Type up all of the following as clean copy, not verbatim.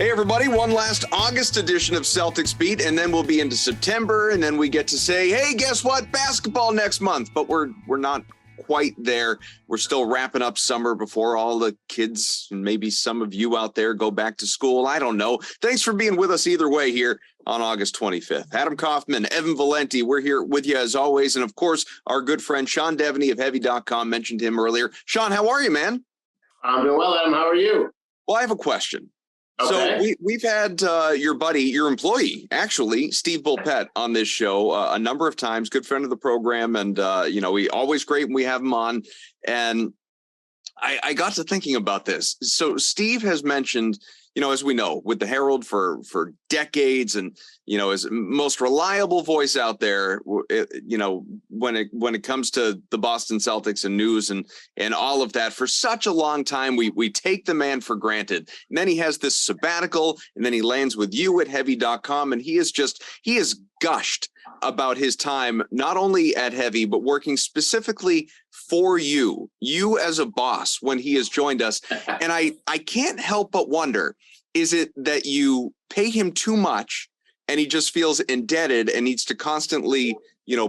Hey, everybody, one last August edition of Celtics Beat, and then we'll be into September, and then we get to say, hey, guess what? Basketball next month. But we're not quite there. We're still wrapping up summer before all the kids and maybe some of you out there go back to school. I don't know. Thanks for being with us either way here on August 25th. Adam Kaufman, Evan Valenti, we're here with you as always. And, of course, our good friend Sean Devaney of Heavy.com mentioned him earlier. Sean, how are you, man? I'm doing well, Adam. How are you? Well, I have a question. Okay. So we've had your buddy, your employee, actually, Steve Bulpett on this show a number of times, good friend of the program. And, we always great when we have him on. And I got to thinking about this. So Steve has mentioned, as we know, with the Herald for decades and, as most reliable voice out there, when it comes to the Boston Celtics and news and all of that, for such a long time, we take the man for granted. And then he has this sabbatical, and then he lands with you at Heavy.com, and he has gushed about his time, not only at Heavy, but working specifically for you as a boss when he has joined us. And I can't help but wonder, is it that you pay him too much and he just feels indebted and needs to constantly,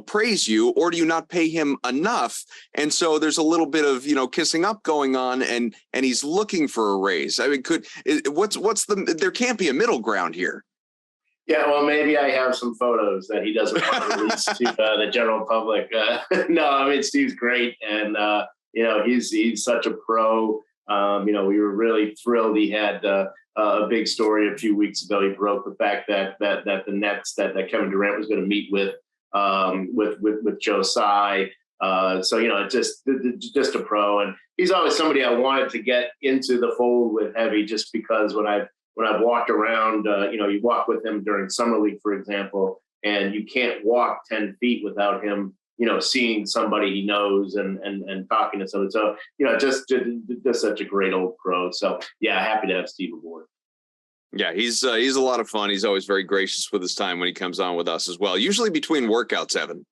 praise you, or do you not pay him enough? And so there's a little bit of, kissing up going on and he's looking for a raise. I mean, there can't be a middle ground here. Yeah, well, maybe I have some photos that he doesn't want to release to the general public. No, I mean, Steve's great. And, he's such a pro. We were really thrilled. He had a big story a few weeks ago. He broke the fact that the Nets that Kevin Durant was going to meet with Joe Tsai. Just a pro. And he's always somebody I wanted to get into the fold with Heavy, just because when I've walked around, you walk with him during Summer League, for example, and you can't walk 10 feet without him, seeing somebody he knows and talking to someone. So, just such a great old pro. So, yeah, happy to have Steve aboard. Yeah, he's a lot of fun. He's always very gracious with his time when he comes on with us as well, usually between workouts, Evan.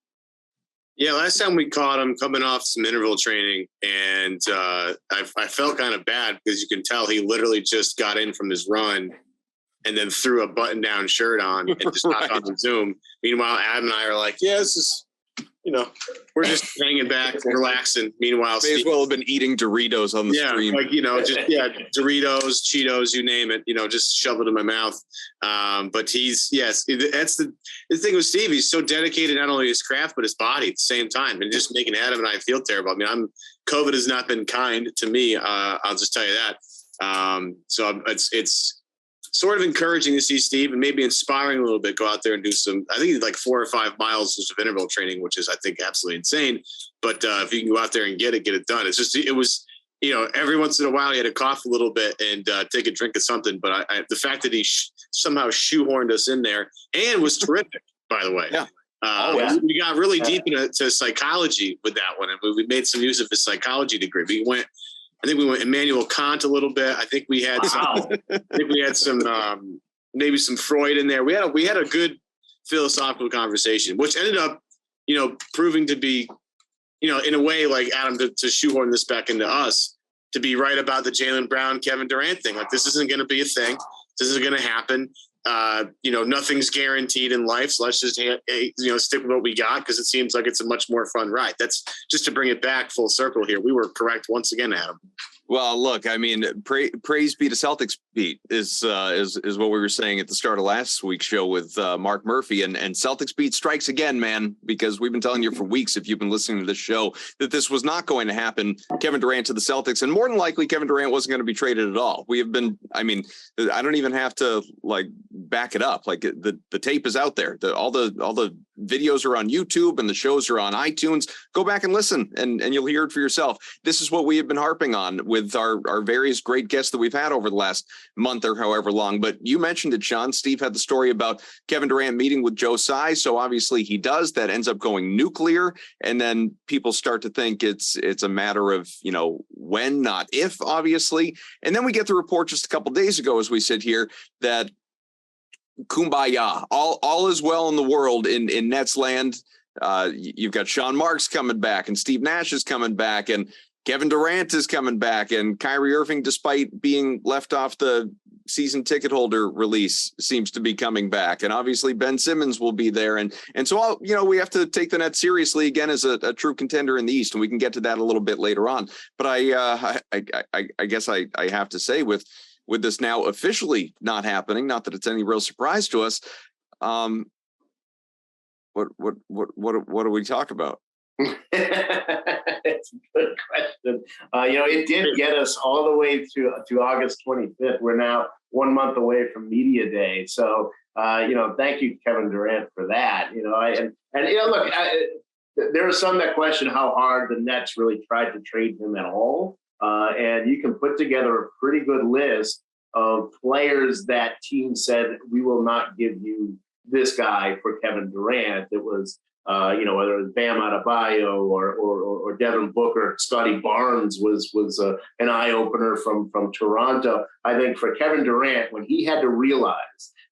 Yeah, last time we caught him coming off some interval training, and I felt kind of bad because you can tell he literally just got in from his run and then threw a button-down shirt on and just hopped on Zoom. Meanwhile, Adam and I are like, yeah, this is, we're just hanging back, relaxing. Meanwhile, may as well have been eating Doritos on the stream. Doritos, Cheetos, you name it, just shove it in my mouth. But that's the thing with Steve. He's so dedicated, not only his craft, but his body at the same time, and just making Adam and I feel terrible. I mean, COVID has not been kind to me. I'll just tell you that. So it's sort of encouraging to see Steve, and maybe inspiring a little bit, go out there and do some, I think like 4 or 5 miles of interval training, which is, I think, absolutely insane. But if you can go out there and get it done. It was, every once in a while he had to cough a little bit and take a drink of something. But the fact that he somehow shoehorned us in there and was terrific, by the way. Yeah. We got really deep into psychology with that one. And we made some use of his psychology degree. We went Immanuel Kant a little bit. I think we had some maybe some Freud in there. We had a good philosophical conversation, which ended up, proving to be, in a way, like Adam, to shoehorn this back into us, to be right about the Jaylen Brown, Kevin Durant thing. Like, this isn't going to be a thing. This isn't going to happen. Nothing's guaranteed in life. So let's just, stick with what we got, because it seems like it's a much more fun ride. That's just to bring it back full circle here. We were correct once again, Adam. Well, look, I mean, praise be to Celtics Beat is what we were saying at the start of last week's show with Mark Murphy, and Celtics Beat strikes again, man, because we've been telling you for weeks, if you've been listening to this show, that this was not going to happen. Kevin Durant to the Celtics, and more than likely Kevin Durant wasn't going to be traded at all. We have been, I mean, I don't even have to back it up. Like, the tape is out there. All the videos are on YouTube and the shows are on iTunes. Go back and listen, and you'll hear it for yourself. This is what we have been harping on with our various great guests that we've had over the last month or however long. But you mentioned it, Sean. Steve had the story about Kevin Durant meeting with Joe Tsai. So obviously he does. That ends up going nuclear. And then people start to think it's a matter of, when, not if, obviously. And then we get the report just a couple days ago, as we sit here, that kumbaya, all is well in the world in Nets land. You've got Sean Marks coming back, and Steve Nash is coming back, and Kevin Durant is coming back, and Kyrie Irving, despite being left off the season ticket holder release seems to be coming back, and obviously Ben Simmons will be there, and so we have to take the Nets seriously again as a true contender in the East, and we can get to that a little bit later on. But I guess I have to say, with this now officially not happening, not that it's any real surprise to us, what do we talk about? It's a good question. It did get us all the way to August 25th. We're now 1 month away from Media Day. So, thank you, Kevin Durant, for that. Look, there are some that question how hard the Nets really tried to trade him at all. And you can put together a pretty good list of players that teams said, we will not give you this guy for Kevin Durant. It was whether it was Bam Adebayo or Devin Booker. Scotty Barnes was an eye opener from Toronto. I think for Kevin Durant, when he had to realize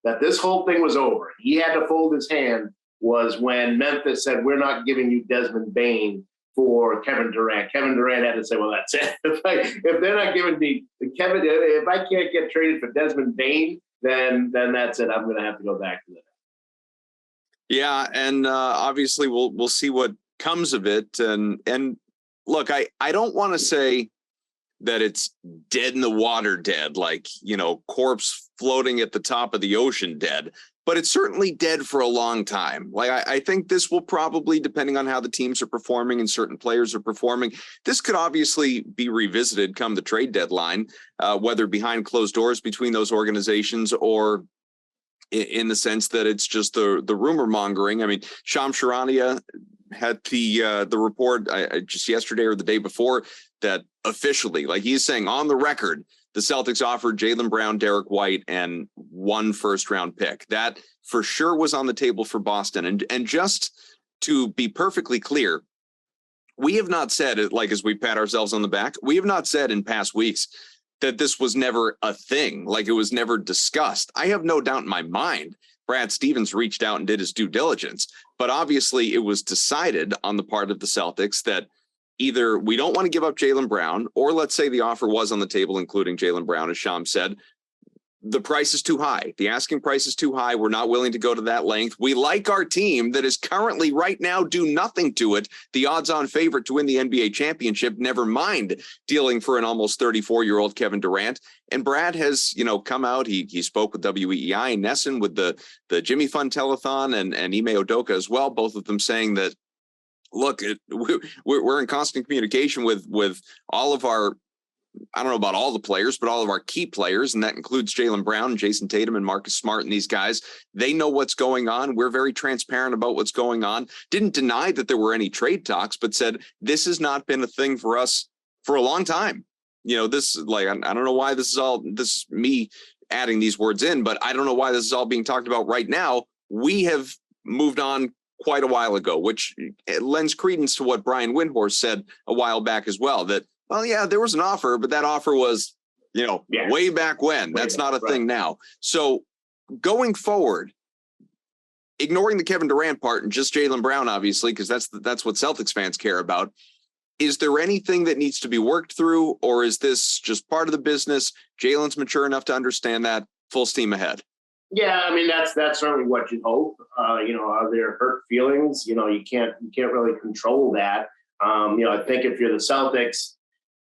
that this whole thing was over, he had to fold his hand, was when Memphis said, we're not giving you Desmond Bane for Kevin Durant. Kevin Durant had to say, well, that's it. If they're not giving me Kevin, if I can't get traded for Desmond Bane, then that's it. I'm going to have to go back to that. Yeah, and obviously we'll see what comes of it. And look, I don't want to say that it's dead in the water dead, like, corpse floating at the top of the ocean dead, but it's certainly dead for a long time. Like, I think this will probably, depending on how the teams are performing and certain players are performing, this could obviously be revisited come the trade deadline, whether behind closed doors between those organizations or in the sense that it's just the rumor mongering. I mean, Shams Charania had the report just yesterday or the day before that officially, like he's saying on the record, the Celtics offered Jaylen Brown, Derek White, and 1 first-round pick. That for sure was on the table for Boston. And just to be perfectly clear, we have not said it, like, as we pat ourselves on the back, we have not said in past weeks that this was never a thing, like it was never discussed. I have no doubt in my mind Brad Stevens reached out and did his due diligence, but obviously it was decided on the part of the Celtics that either we don't want to give up Jaylen Brown, or let's say the offer was on the table, including Jaylen Brown, as Sham said, the price is too high. The asking price is too high. We're not willing to go to that length. We like our team that is currently right now do nothing to it, the odds-on favorite to win the NBA championship, never mind dealing for an almost 34-year-old Kevin Durant. And Brad has, come out. He spoke with WEEI and Nesson with the Jimmy Fund Telethon and Ime Udoka as well, both of them saying that, look, we're in constant communication with all of our, I don't know about all the players, but all of our key players, and that includes Jaylen Brown, Jason Tatum, and Marcus Smart, and these guys. They know what's going on. We're very transparent about what's going on. Didn't deny that there were any trade talks, but said this has not been a thing for us for a long time. This, like, I don't know why this is me adding these words in, but I don't know why this is all being talked about right now. We have moved on quite a while ago, which lends credence to what Brian Windhorst said a while back as well, that, well, yeah, there was an offer, but that offer was, way back when. That's not a thing now. So going forward, ignoring the Kevin Durant part and just Jaylen Brown, obviously, because that's what Celtics fans care about, is there anything that needs to be worked through, or is this just part of the business? Jaylen's mature enough to understand that, full steam ahead. Yeah, I mean, that's certainly what you hope. Are there hurt feelings? You can't really control that. I think if you're the Celtics,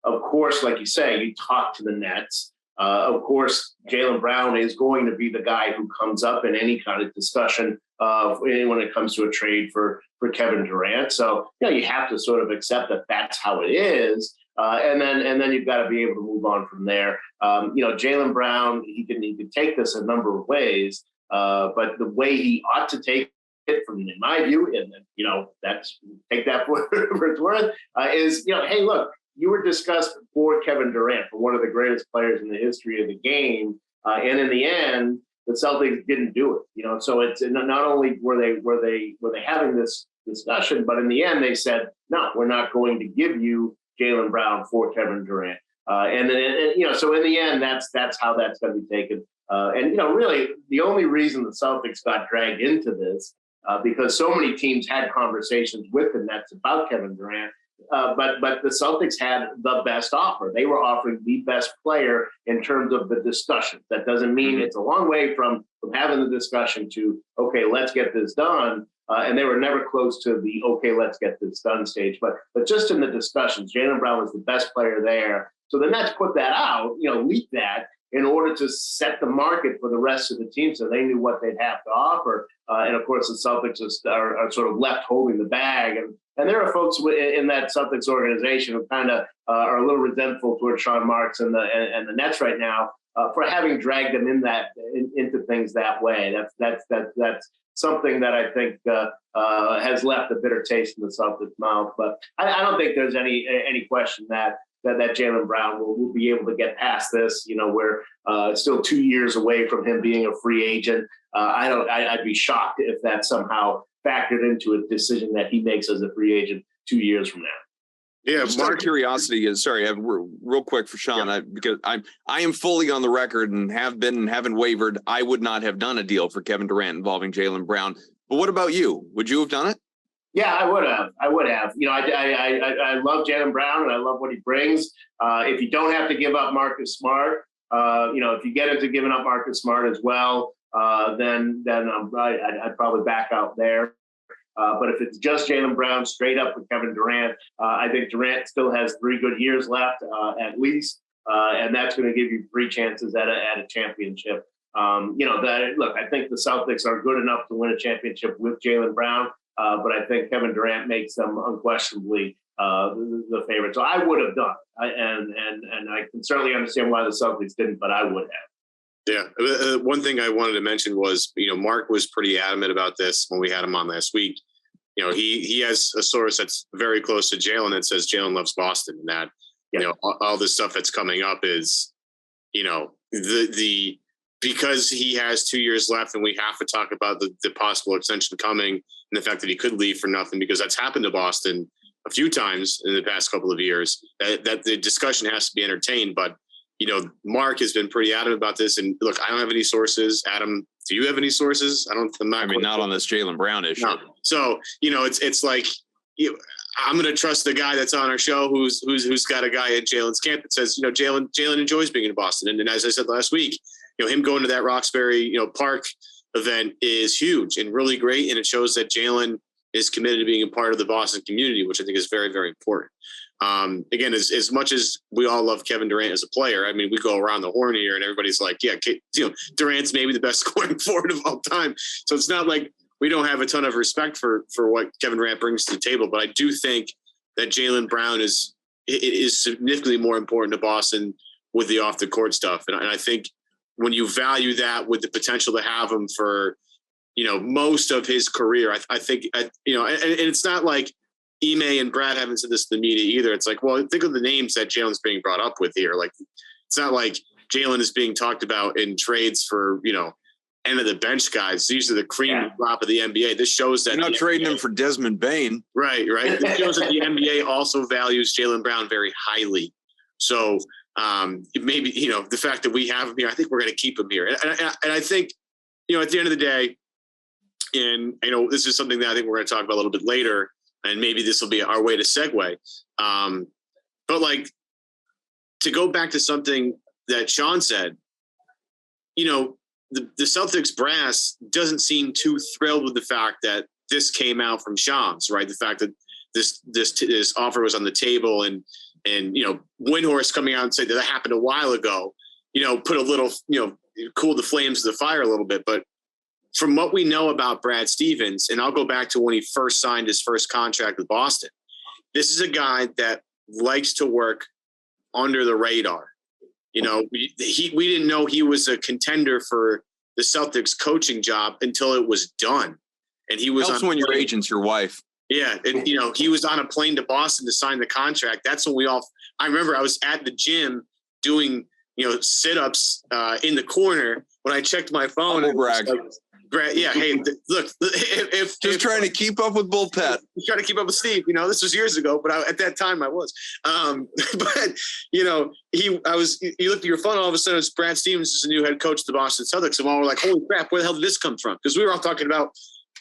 of course, like you say, you talk to the Nets. Of course, Jaylen Brown is going to be the guy who comes up in any kind of discussion when it comes to a trade for Kevin Durant. So, you have to sort of accept that that's how it is. And then you've got to be able to move on from there. Jaylen Brown, he can take this a number of ways, but the way he ought to take it, in my view, and that's take that for its worth, is hey, look, you were discussed for Kevin Durant, for one of the greatest players in the history of the game, and in the end, the Celtics didn't do it. So it's not only were they having this discussion, but in the end, they said, no, we're not going to give you Jaylen Brown for Kevin Durant. So in the end, that's how that's going to be taken. Really the only reason the Celtics got dragged into this, because so many teams had conversations with the Nets about Kevin Durant, but the Celtics had the best offer. They were offering the best player in terms of the discussion. That doesn't mean it's a long way from having the discussion to, okay, let's get this done. And they were never close to the, okay, let's get this done stage. But just in the discussions, Jaylen Brown was the best player there. So the Nets put that out, leaked that in order to set the market for the rest of the team so they knew what they'd have to offer. And of course, the Celtics are sort of left holding the bag. And there are folks in that Celtics organization who kind of are a little resentful towards Sean Marks and the Nets right now for having dragged them into things that way. That's something that I think has left a bitter taste in the Celtics' mouth. But I don't think there's any question that Jaylen Brown will be able to get past this. We're still 2 years away from him being a free agent. I'd be shocked if that somehow factored into a decision that he makes as a free agent 2 years from now. Yeah, just out of curiosity, real quick for Sean, because I am fully on the record and have been and haven't wavered. I would not have done a deal for Kevin Durant involving Jaylen Brown. But what about you? Would you have done it? Yeah, I would have. I love Jaylen Brown and I love what he brings. If you don't have to give up Marcus Smart, if you get into giving up Marcus Smart as well, then I'd probably back out there. But if it's just Jaylen Brown straight up with Kevin Durant, I think Durant still has 3 good years left at least, and that's going to give you 3 chances at a championship. Look, I think the Celtics are good enough to win a championship with Jaylen Brown. But I think Kevin Durant makes them unquestionably the favorite. So I would have done it. And I can certainly understand why the Celtics didn't, but I would have. Yeah. One thing I wanted to mention was, Mark was pretty adamant about this when we had him on last week. He has a source that's very close to Jaylen that says Jaylen loves Boston, and that, all the stuff that's coming up is, because he has 2 years left and we have to talk about the possible extension coming and the fact that he could leave for nothing, because that's happened to Boston a few times in the past couple of years, that the discussion has to be entertained. But, Mark has been pretty adamant about this. And look, I don't have any sources. Adam, do you have any sources? Not on this Jaylen Brown issue. No. So, it's like, I'm going to trust the guy that's on our show who's got a guy in Jaylen's camp that says, Jaylen enjoys being in Boston. And as I said last week, him going to that Roxbury, Park event is huge and really great. And it shows that Jaylen is committed to being a part of the Boston community, which I think is very, very important. Again, as much as we all love Kevin Durant as a player, I mean, we go around the horn here and everybody's like, yeah, Durant's maybe the best scoring forward of all time. So it's not like we don't have a ton of respect for what Kevin Durant brings to the table. But I do think that Jaylen Brown is significantly more important to Boston with the off the court stuff. And I think when you value that with the potential to have him for, most of his career, I think, and it's not like Ime and Brad haven't said this to the media either. It's like, well, think of the names that Jaylen's being brought up with here. Like, it's not like Jaylen is being talked about in trades for, end of the bench guys. These are the cream and crop of the NBA. This shows that you're not trading him for Desmond Bain. Right. This shows that the NBA also values Jaylen Brown very highly. So maybe, the fact that we have him here, I think we're going to keep him here. And I think, at the end of the day, and this is something that I think we're going to talk about a little bit later, and maybe this will be our way to segue. But like, to go back to something that Sean said, the Celtics brass doesn't seem too thrilled with the fact that this came out from Shams, right? The fact that this offer was on the table, and Windhorst coming out and saying that happened a while ago, put a little, cooled the flames of the fire a little bit. But from what we know about Brad Stevens, and I'll go back to when he first signed his first contract with Boston, this is a guy that likes to work under the radar. We didn't know he was a contender for the Celtics coaching job until it was done. And he was helps when your agent's your wife. Yeah. And, he was on a plane to Boston to sign the contract. That's when I remember I was at the gym doing, sit-ups in the corner when I checked my phone. Yeah. Hey, look, if trying to keep up with Bull Pet, trying to keep up with Steve, this was years ago, but at that time I was, but you looked at your phone, all of a sudden it's Brad Stevens is the new head coach of the Boston Celtics. And all were like, holy crap, where the hell did this come from? Because we were all talking about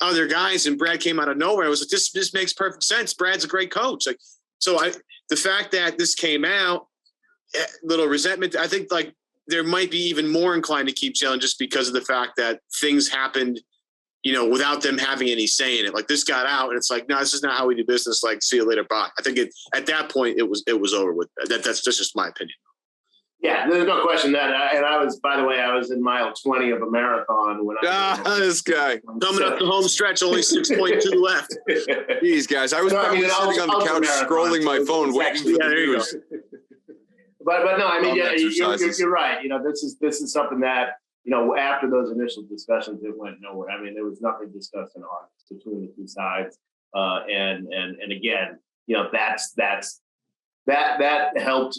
other guys and Brad came out of nowhere. I was like, this makes perfect sense. Brad's a great coach. Like, So the fact that this came out, little resentment, I think like there might be even more inclined to keep Jalen just because of the fact that things happened, without them having any say in it. Like this got out and it's like, no, this is not how we do business. Like, see you later. Bye. I think at that point it was over with. That's just my opinion. Yeah, there's no question that. And I was, by the way, I was in mile 20 of a marathon when this guy coming up the home stretch, only 6.2 left. These guys, I was probably sitting on the couch scrolling my phone, waiting for the news. But no, I mean, you're right. This is something that, after those initial discussions, it went nowhere. I mean, there was nothing discussed in August between the two sides. And again, that helped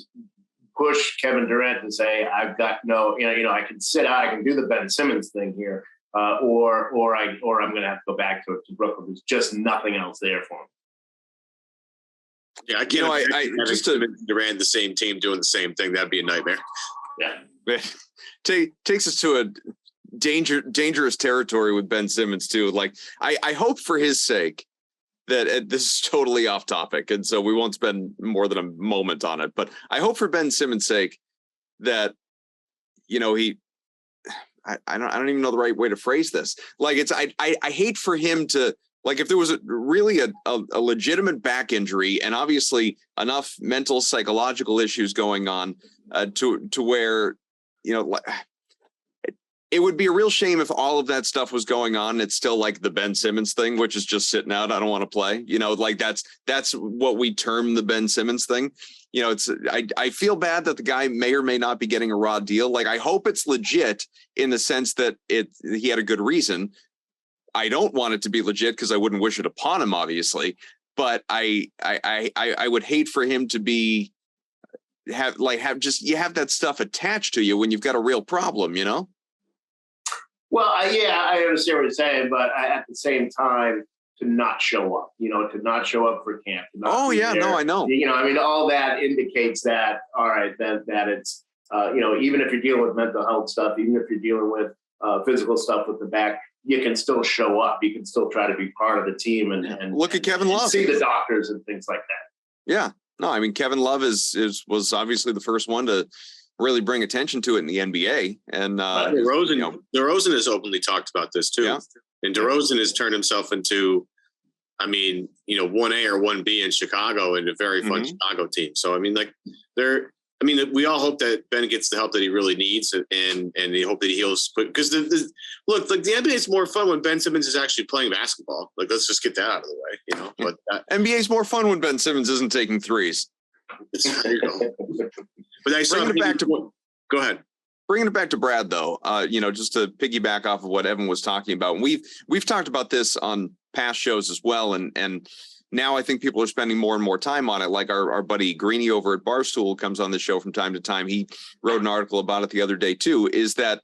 push Kevin Durant to say, I've got I can sit out, I can do the Ben Simmons thing here, or I'm going to have to go back to Brooklyn. There's just nothing else there for him. Yeah, I can't. Just Durant, the same team doing the same thing. That'd be a nightmare. Yeah, takes us to a dangerous territory with Ben Simmons too. Like I hope for his sake that this is totally off topic, and so we won't spend more than a moment on it. But I hope for Ben Simmons' sake that I don't even know the right way to phrase this. Like I hate for him to. Like if there was really a legitimate back injury and obviously enough mental psychological issues going on to where, it would be a real shame if all of that stuff was going on. It's still like the Ben Simmons thing, which is just sitting out. I don't want to play, like that's what we term the Ben Simmons thing. I feel bad that the guy may or may not be getting a raw deal. Like I hope it's legit in the sense that he had a good reason. I don't want it to be legit because I wouldn't wish it upon him, obviously. But I would hate for him to have that stuff attached to you when you've got a real problem, Well, I understand what you're saying, but at the same time, to not show up, to not show up for camp. I know. I mean, all that indicates that, all right, that it's, even if you're dealing with mental health stuff, even if you're dealing with physical stuff with the back, you can still show up. You can still try to be part of the team and look at Kevin Love, see the doctors and things like that. Yeah, no, I mean, Kevin Love was obviously the first one to really bring attention to it in the NBA. And DeRozan has openly talked about this too. Yeah. And DeRozan has turned himself into, 1A or 1B in Chicago and a very fun Chicago team. So, we all hope that Ben gets the help that he really needs, and we hope that he heals quick. Because the NBA is more fun when Ben Simmons is actually playing basketball. Like, let's just get that out of the way, But NBA is more fun when Ben Simmons isn't taking threes. There you go. But I saw go ahead. Bringing it back to Brad, though, just to piggyback off of what Evan was talking about, and we've talked about this on past shows as well, and now I think people are spending more and more time on it. Like our buddy Greeny over at Barstool comes on the show from time to time. He wrote an article about it the other day too, is that,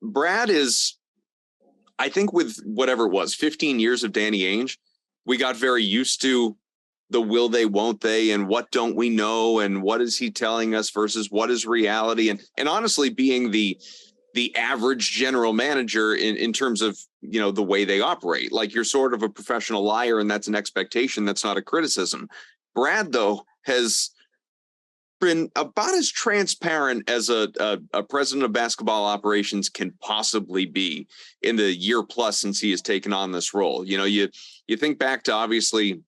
Brad is, I think with whatever it was, 15 years of Danny Ainge, we got very used to the will they, won't they, and what don't we know, and what is he telling us versus what is reality. And honestly, being the average general manager in terms of, the way they operate. Like you're sort of a professional liar, and that's an expectation. That's not a criticism. Brad, though, has been about as transparent as a president of basketball operations can possibly be in the year plus since he has taken on this role. You think back to obviously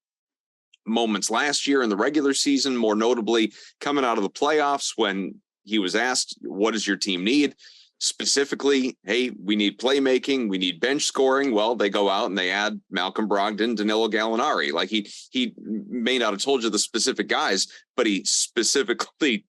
moments last year in the regular season, more notably coming out of the playoffs when he was asked, what does your team need? Specifically, hey, we need playmaking, we need bench scoring. Well, they go out and they add Malcolm Brogdon, Danilo Gallinari. Like he may not have told you the specific guys, but he specifically,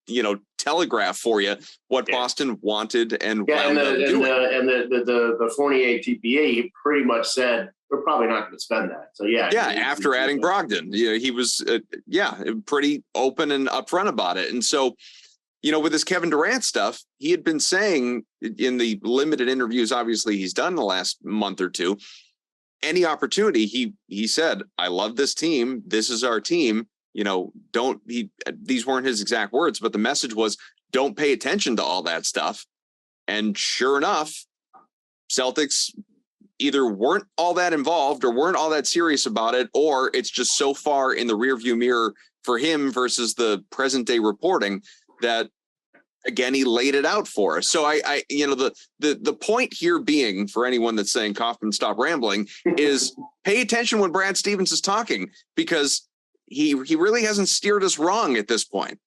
telegraphed for you what Boston wanted and the Fournier TPE, he pretty much said we're probably not going to spend that. So after adding Brogdon, he was pretty open and upfront about it, and so. With this Kevin Durant stuff, he had been saying in the limited interviews, obviously he's done the last month or two, any opportunity, he said, I love this team. This is our team. These weren't his exact words, but the message was, don't pay attention to all that stuff. And sure enough, Celtics either weren't all that involved or weren't all that serious about it, or it's just so far in the rearview mirror for him versus the present day reporting that, again, he laid it out for us. So I the point here being, for anyone that's saying Kaufman, stop rambling, is pay attention when Brad Stevens is talking, because he really hasn't steered us wrong at this point.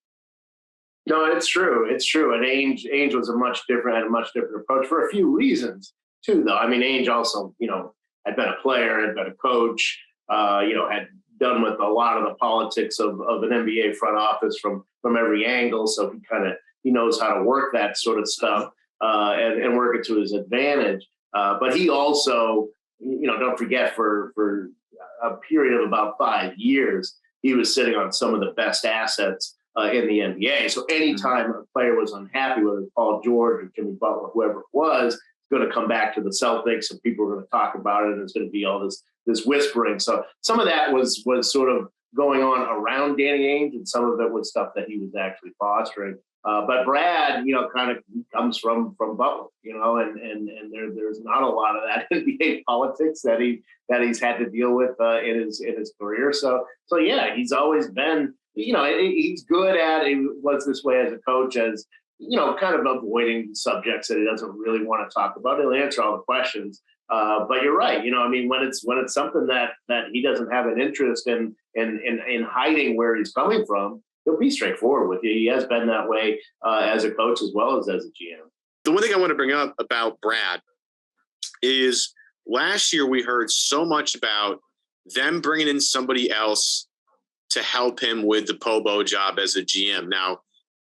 No, it's true. It's true. And Ainge was had a much different approach for a few reasons too, though. I mean, Ainge also, had been a player, had been a coach, had done with a lot of the politics of an NBA front office from every angle. So he knows how to work that sort of stuff and work it to his advantage. But he also, don't forget, for a period of about 5 years, he was sitting on some of the best assets in the NBA. So anytime a player was unhappy, whether it's Paul George or Jimmy Butler, whoever it was, going to come back to the Celtics and people are going to talk about it, and there's going to be all this whispering. So some of that was sort of going on around Danny Ainge, and some of it was stuff that he was actually fostering. But Brad, kind of comes from Butler, and there's not a lot of that NBA politics that he's had to deal with in his career. So yeah, he's always been, he's good at it. Was this way as a coach, as kind of avoiding subjects that he doesn't really want to talk about. He'll answer all the questions. But you're right. When it's something that he doesn't have an interest in hiding where he's coming from, he'll be straightforward with you. He has been that way as a coach as well as a GM. The one thing I want to bring up about Brad is last year we heard so much about them bringing in somebody else to help him with the Pobo job as a GM. Now,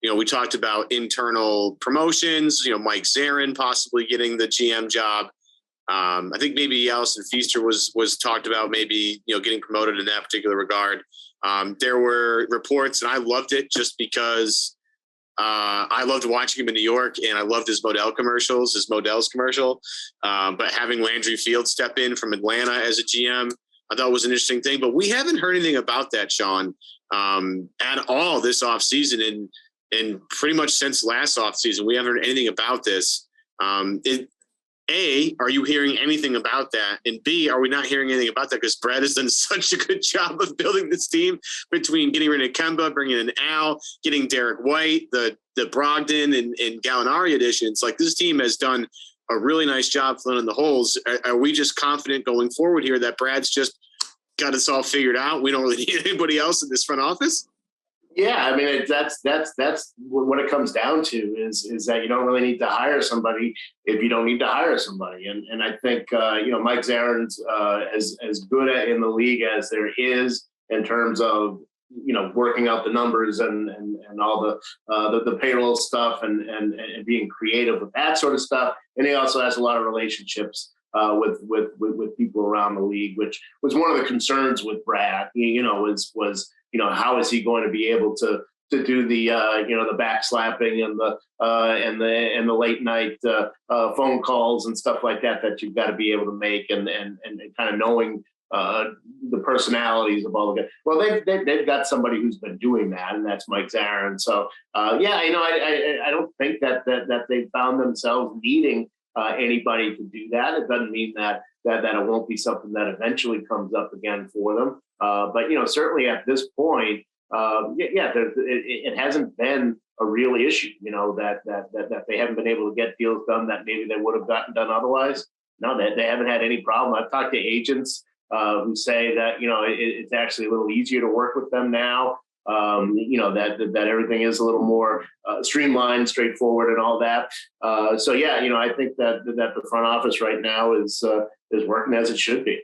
we talked about internal promotions, Mike Zarin possibly getting the GM job. I think maybe Allison Feaster was talked about maybe, getting promoted in that particular regard. There were reports, and I loved it just because I loved watching him in New York, and I loved his Modell's commercial. But having Landry Field step in from Atlanta as a GM, I thought was an interesting thing. But we haven't heard anything about that, Sean, at all this offseason. And pretty much since last offseason, we haven't heard anything about this. A, are you hearing anything about that? And B, are we not hearing anything about that? Because Brad has done such a good job of building this team between getting rid of Kemba, bringing in Al, getting Derek White, the Brogdon and Gallinari additions. Like, this team has done a really nice job filling in the holes. Are we just confident going forward here that Brad's just got us all figured out? We don't really need anybody else in this front office? Yeah, I mean, that's what it comes down to is that you don't really need to hire somebody if you don't need to hire somebody. And I think, Mike Zarin's as good in the league as there is in terms of, working out the numbers and all the payroll stuff and being creative with that sort of stuff. And he also has a lot of relationships with people around the league, which was one of the concerns with Brad, was how is he going to be able to do the the backslapping and the late night phone calls and stuff like that you've got to be able to make and kind of knowing the personalities of all the guys. Well, they've got somebody who's been doing that, and that's Mike Zarin. So I don't think that they found themselves needing anybody to do that. It doesn't mean that it won't be something that eventually comes up again for them. But certainly at this point, it hasn't been a real issue. That they haven't been able to get deals done that maybe they would have gotten done otherwise. No, they haven't had any problem. I've talked to agents who say that it's actually a little easier to work with them now. That everything is a little more streamlined, straightforward, and all that. I think that the front office right now is working as it should be.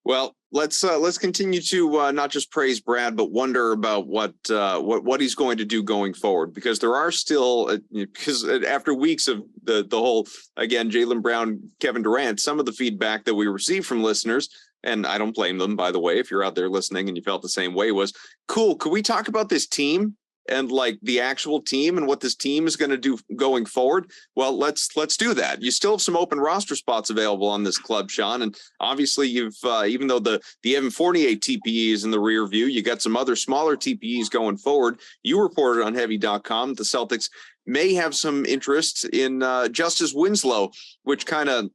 Well, let's continue to not just praise Brad, but wonder about what he's going to do going forward, because there are still because after weeks of the whole, again, Jaylen Brown, Kevin Durant, some of the feedback that we received from listeners, and I don't blame them, by the way, if you're out there listening and you felt the same way, was cool. Could we talk about this team? and like the actual team and what this team is going to do going forward, well, let's do that. You still have some open roster spots available on this club, Sean, and obviously you've even though the Evan Fournier TPE is in the rear view, you got some other smaller TPEs going forward. You reported on Heavy.com the Celtics may have some interest in Justice Winslow, which kind of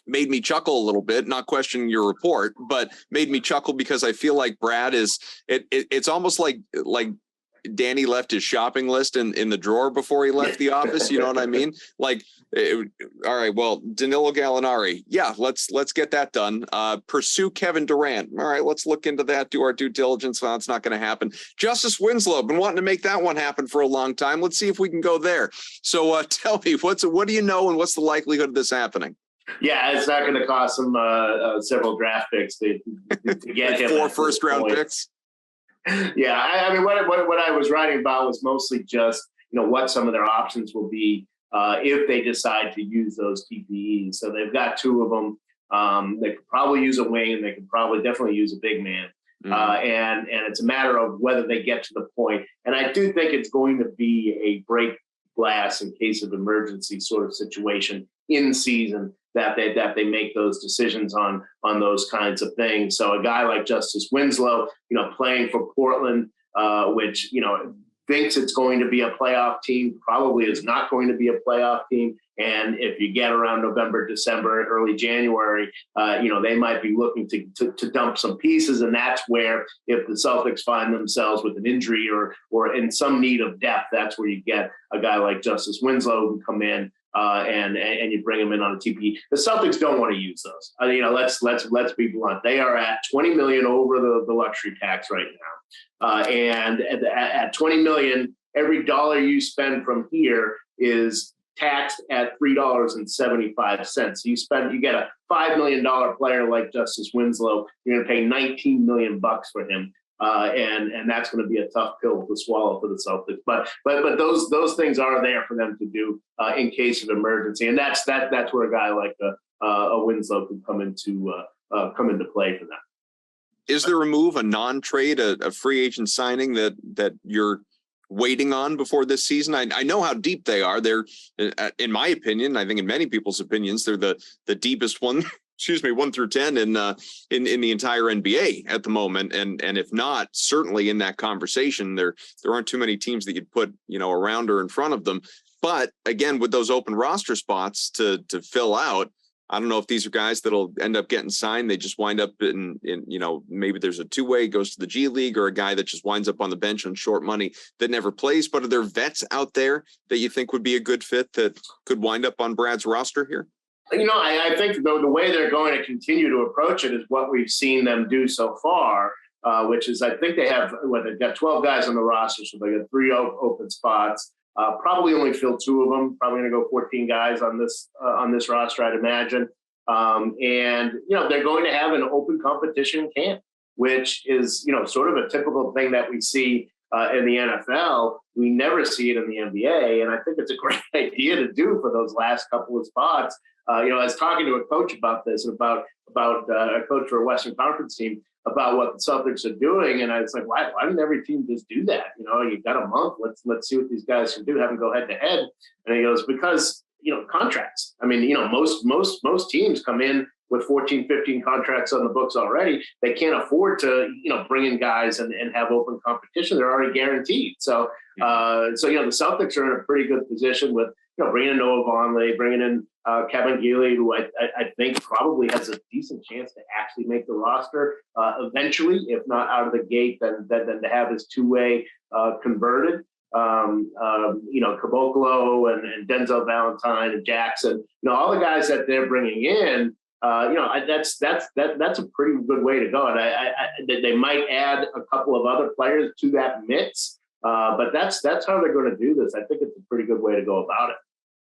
made me chuckle a little bit, not questioning your report, but made me chuckle because I feel like Brad is it's almost like Danny left his shopping list in the drawer before he left the office. You know what I mean? Like, all right, well, Danilo Gallinari. Yeah, let's get that done. Pursue Kevin Durant. All right, let's look into that, do our due diligence. Well, it's not going to happen. Justice Winslow, been wanting to make that one happen for a long time. Let's see if we can go there. So tell me, what do you know, and what's the likelihood of this happening? Yeah, it's not going to cost them several draft picks to get him. 4 first-round picks. Yeah, I mean, what I was writing about was mostly just, what some of their options will be if they decide to use those TPEs. So they've got 2 of them. They could probably use a wing, and they could probably definitely use a big man. Mm-hmm. And it's a matter of whether they get to the point. And I do think it's going to be a break glass in case of emergency sort of situation in season that they make those decisions on those kinds of things. So a guy like Justice Winslow, playing for Portland, which, thinks it's going to be a playoff team, probably is not going to be a playoff team. And if you get around November, December, early January, they might be looking to dump some pieces. And that's where, if the Celtics find themselves with an injury or in some need of depth, that's where you get a guy like Justice Winslow who come in and you bring him in on a TPE. The Celtics don't want to use those. Let's be blunt. They are at $20 million over the luxury tax right now, and at $20 million, every dollar you spend from here is taxed at $3.75. You get a $5 million player like Justice Winslow. You're going to pay $19 million for him. And that's going to be a tough pill to swallow for the Celtics. But those things are there for them to do in case of emergency, and that's where a guy like a Winslow could come into play for them. Is there a move, a non-trade, a free agent signing that you're waiting on before this season? I know how deep they are. They're, in my opinion, I think in many people's opinions, they're the deepest one. 1 through 10 in the entire NBA at the moment, and if not, certainly in that conversation, there aren't too many teams that you'd put around or in front of them. But again, with those open roster spots to fill out, I don't know if these are guys that'll end up getting signed. They just wind up in maybe there's a 2-way, goes to the G League, or a guy that just winds up on the bench on short money that never plays. But are there vets out there that you think would be a good fit that could wind up on Brad's roster here? I think the way they're going to continue to approach it is what we've seen them do so far, which is I think they've got 12 guys on the roster, so they got 3 open spots. Probably only fill 2 of them. Probably going to go 14 guys on this roster, I'd imagine. And they're going to have an open competition camp, which is sort of a typical thing that we see in the NFL. We never see it in the NBA, and I think it's a great idea to do for those last couple of spots. I was talking to a coach about this, about a coach for a Western Conference team, about what the Celtics are doing, and I was like, why didn't every team just do that? You got a month. Let's see what these guys can do. Have them go head to head. And he goes, because contracts. I mean, most teams come in with 14, 15 contracts on the books already. They can't afford to bring in guys and have open competition. They're already guaranteed. So the Celtics are in a pretty good position with bringing in Noah Vonleh, bringing in Kevin Geely, who I think probably has a decent chance to actually make the roster eventually, if not out of the gate, then to have his 2-way converted. Caboclo and Denzel Valentine and Jackson, all the guys that they're bringing in, that's a pretty good way to go. And they might add a couple of other players to that mix, but that's how they're going to do this. I think it's a pretty good way to go about it.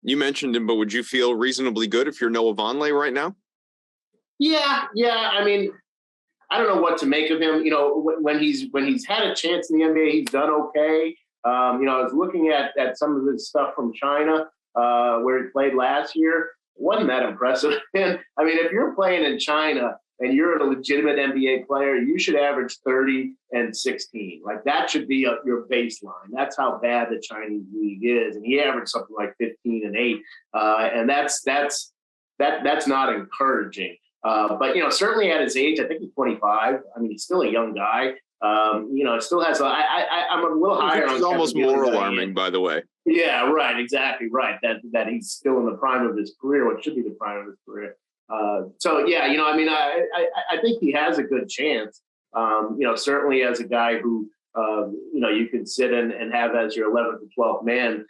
You mentioned him, but would you feel reasonably good if you're Noah Vonleh right now? Yeah. I mean, I don't know what to make of him. When he's had a chance in the NBA, he's done okay. I was looking at some of his stuff from China, where he played last year. Wasn't that impressive? And I mean, if you're playing in China and you're a legitimate NBA player, you should average 30 and 16. Like that should be your baseline. That's how bad the Chinese league is. And he averaged something like 15 and 8. And that's not encouraging. But, certainly at his age, I think he's 25. I mean, he's still a young guy. It still has, I'm a little higher. It's almost more alarming, by the way. Yeah, right. Exactly right. That he's still in the prime of his career, what should be the prime of his career. I think he has a good chance. Certainly as a guy who, you can sit and have as your 11th or 12th man.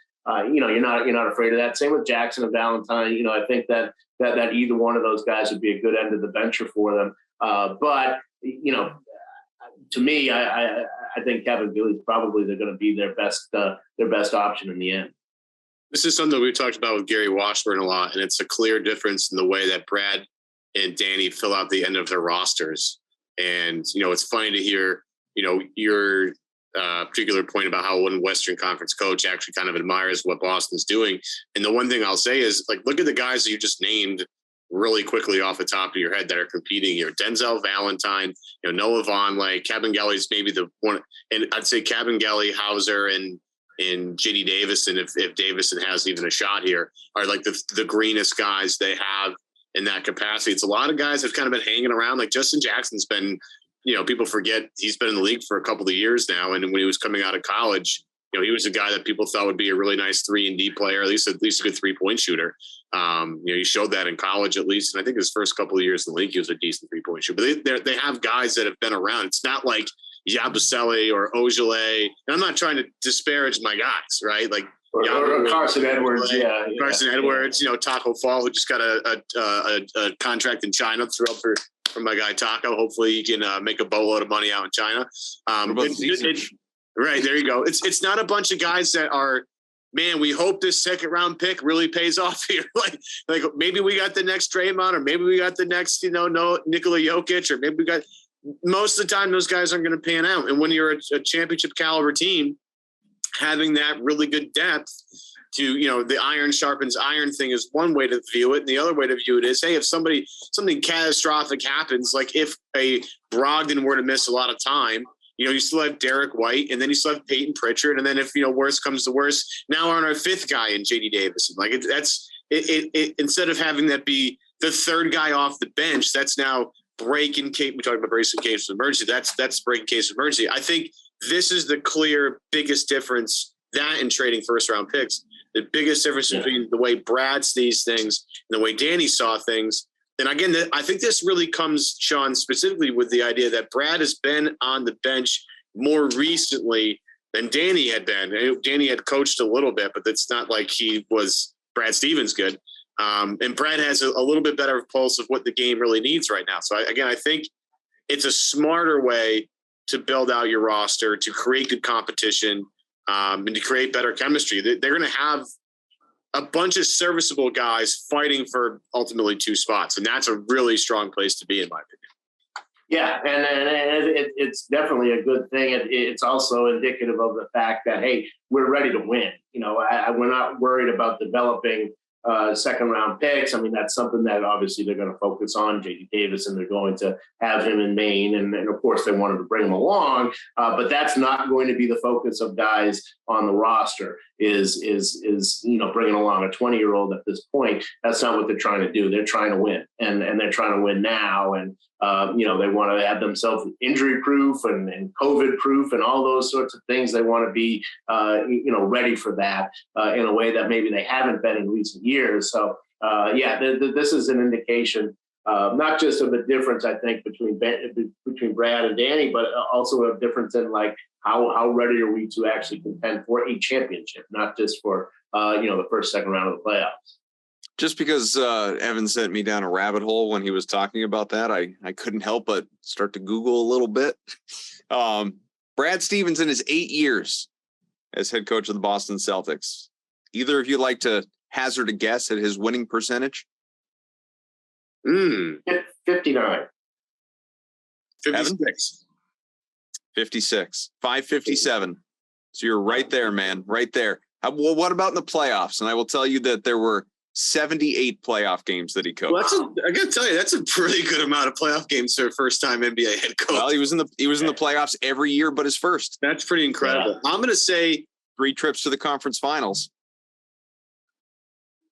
You're not afraid of that. Same with Jackson and Valentine. I think that either one of those guys would be a good end of the venture for them. But to me, I think Kevin Gilly's probably they're going to be their best option in the end. This is something we've talked about with Gary Washburn a lot, and it's a clear difference in the way that Brad and Danny fill out the end of their rosters. And, it's funny to hear, your particular point about how one Western Conference coach actually kind of admires what Boston's doing. And the one thing I'll say is, like, look at the guys that you just named really quickly off the top of your head that are competing here. Denzel Valentine, Noah Vonleh, Kabengele's maybe the one, and I'd say Kabengele, Hauser, and JD Davison, if Davison has even a shot here, are like the greenest guys they have in that capacity. It's a lot of guys that have kind of been hanging around. Like Justin Jackson's been, people forget he's been in the league for a couple of years now. And when he was coming out of college, he was a guy that people thought would be a really nice 3-and-D player, at least a good 3-point shooter. He showed that in college at least. And I think his first couple of years in the league, he was a decent 3-point shooter. But they have guys that have been around. It's not like Yabusele or Ojale. And I'm not trying to disparage my guys, right? Like or Carson Edwards, Carson Edwards, Taco Fall, who just got a contract in China, threw up for my guy Taco. Hopefully he can make a boatload of money out in China. Right, there you go. It's not a bunch of guys that are, man, we hope this second round pick really pays off here. like maybe we got the next Draymond, or maybe we got the next, Nikola Jokic, or maybe we got. Most of the time, those guys aren't going to pan out. And when you're a championship caliber team, having that really good depth to, the iron sharpens iron thing is one way to view it. And the other way to view it is, hey, if something catastrophic happens, like if a Brogdon were to miss a lot of time, you still have Derek White, and then you still have Peyton Pritchard. And then if, worst comes to worst, now on our fifth guy in JD Davison. Like instead of having that be the third guy off the bench, that's now break in case we talked about break in case of emergency. That's break in case of emergency. I think this is the clear biggest difference, that in trading first round picks. The biggest difference between the way Brad sees things and the way Danny saw things. And again, I think this really comes, Sean, specifically with the idea that Brad has been on the bench more recently than Danny had been. Danny had coached a little bit, but it's not like he was Brad Stevens good. And Brad has a little bit better pulse of what the game really needs right now. So I think it's a smarter way to build out your roster, to create good competition, and to create better chemistry. They're going to have a bunch of serviceable guys fighting for ultimately 2 spots. And that's a really strong place to be, in my opinion. Yeah, and it's definitely a good thing. It's also indicative of the fact that, hey, we're ready to win. We're not worried about developing second round picks. I mean, that's something that obviously they're going to focus on. JD Davis, and they're going to have him in Maine. And of course, they wanted to bring him along. But that's not going to be the focus of guys on the roster is bringing along a 20-year-old at this point. That's not what they're trying to do. They're trying to win, and they're trying to win now. And, they want to have themselves injury proof and COVID proof and all those sorts of things. They want to be, ready for that in a way that maybe they haven't been in recent years. So, this is an indication not just of a difference, I think, between Brad and Danny, but also a difference in like how ready are we to actually contend for a championship, not just for the first, second round of the playoffs. Just because Evan sent me down a rabbit hole when he was talking about that, I couldn't help but start to Google a little bit. Brad Stevens in his 8 years as head coach of the Boston Celtics. Either of you like to hazard a guess at his winning percentage? 59. 56. 56. 557. So you're right there, man. Right there. Well, what about in the playoffs? And I will tell you that there were 78 playoff games that he coached. Well, I got to tell you, that's a pretty good amount of playoff games for a first-time NBA head coach. Well, he was in the playoffs every year but his first. That's pretty incredible. Yeah. I'm going to say 3 trips to the conference finals.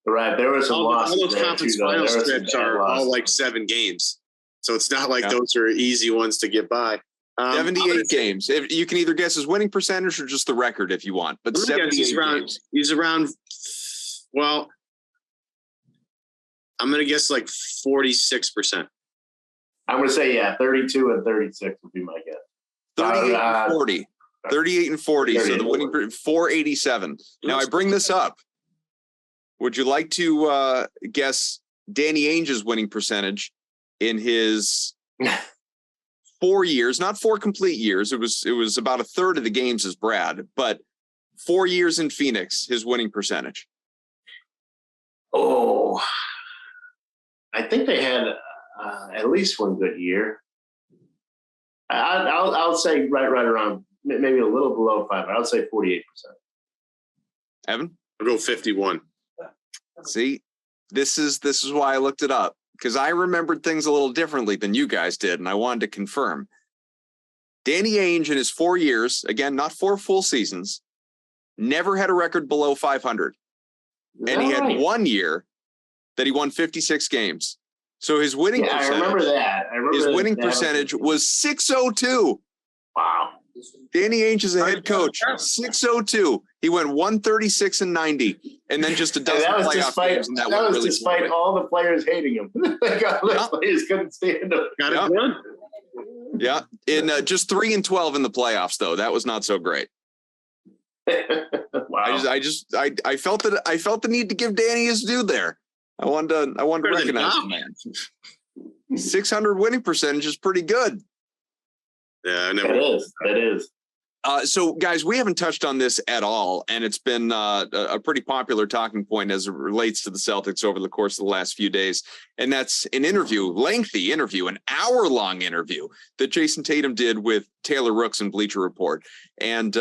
Right, there were some losses. All those conference final trips are all like 7 games, so it's not like those are easy ones to get by. 78 games. If you can either guess his winning percentage or just the record if you want. But 78 games. He's around. Well, I'm going to guess like 46%. I'm going to say 32 and 36 would be my guess. 38 and 40. 38 and 40. So the winning 487. Now I bring this up. Would you like to guess Danny Ainge's winning percentage in his 4 years? Not 4 complete years. It was about a third of the games as Brad, but 4 years in Phoenix, his winning percentage. Oh, I think they had at least one good year. I'll say right around, maybe a little below 5. I'll say 48%. Evan? I'll go 51. See, this is why I looked it up, because I remembered things a little differently than you guys did, and I wanted to confirm. Danny Ainge in his 4 years, again, not 4 full seasons, never had a record below 500. And he had 1 year that he won 56 games. So his winning percentage, I remember that. His winning percentage was 602. Wow. Danny Ainge is a head coach, 602. He went 136 and 90, and then just a dozen playoff games. And that was really despite all the players hating him. The players couldn't stand him. Got it done. Yeah, in just 3 and 12 in the playoffs, though. That was not so great. Wow. I felt the need to give Danny his due there. I wanted to recognize the man. 600 winning percentage is pretty good. Yeah, I never. That is. So, guys, we haven't touched on this at all, and it's been a pretty popular talking point as it relates to the Celtics over the course of the last few days, and that's an lengthy interview, an hour-long interview that Jason Tatum did with Taylor Rooks in Bleacher Report. And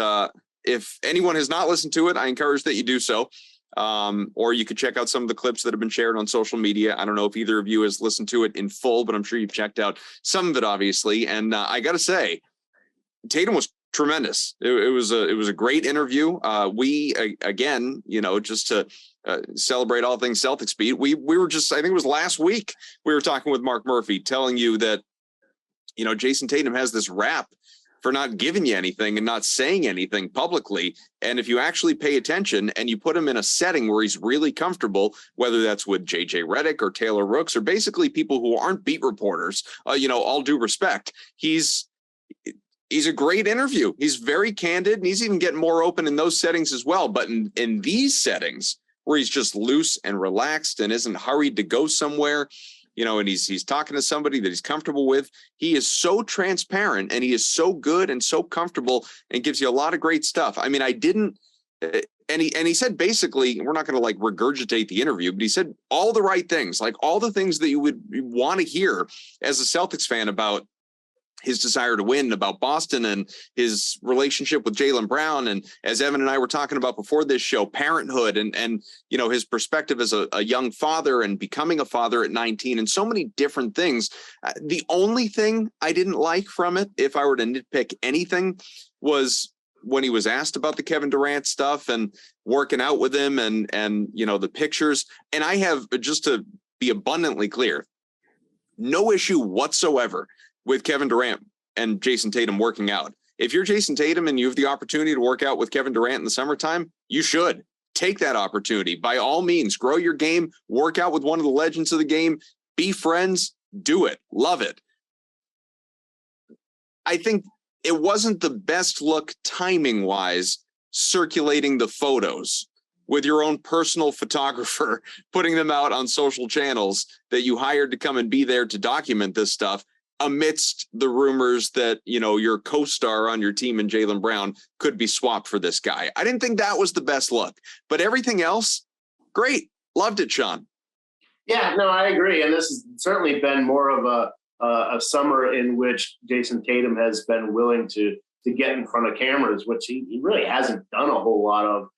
if anyone has not listened to it, I encourage that you do so. Or you could check out some of the clips that have been shared on social media. I don't know if either of you has listened to it in full, but I'm sure you've checked out some of it, obviously. And I got to say, Tatum was tremendous. It was a great interview. We again, just to celebrate all things Celtics beat. We were just, I think it was last week, we were talking with Mark Murphy, telling you that Jason Tatum has this rap for not giving you anything and not saying anything publicly. And if you actually pay attention and you put him in a setting where he's really comfortable, whether that's with JJ Redick or Taylor Rooks or basically people who aren't beat reporters, all due respect, he's a great interview. He's very candid, and he's even getting more open in those settings as well. But in these settings where he's just loose and relaxed and isn't hurried to go somewhere, and he's talking to somebody that he's comfortable with, he is so transparent and he is so good and so comfortable and gives you a lot of great stuff. I mean, and he said, basically, we're not going to regurgitate the interview, but he said all the right things, like all the things that you would want to hear as a Celtics fan about his desire to win, about Boston and his relationship with Jaylen Brown. And as Evan and I were talking about before this show, parenthood and his perspective as a young father and becoming a father at 19 and so many different things. The only thing I didn't like from it, if I were to nitpick anything, was when he was asked about the Kevin Durant stuff and working out with him and the pictures. And I have, just to be abundantly clear, no issue whatsoever with Kevin Durant and Jason Tatum working out. If you're Jason Tatum and you have the opportunity to work out with Kevin Durant in the summertime, you should take that opportunity. By all means, grow your game, work out with one of the legends of the game, be friends, do it, love it. I think it wasn't the best look timing wise, circulating the photos with your own personal photographer, putting them out on social channels that you hired to come and be there to document this stuff, amidst the rumors that, your co-star on your team and Jaylen Brown could be swapped for this guy. I didn't think that was the best look, but everything else, great. Loved it, Sean. Yeah, no, I agree. And this has certainly been more of a summer in which Jason Tatum has been willing to get in front of cameras, which he really hasn't done a whole lot of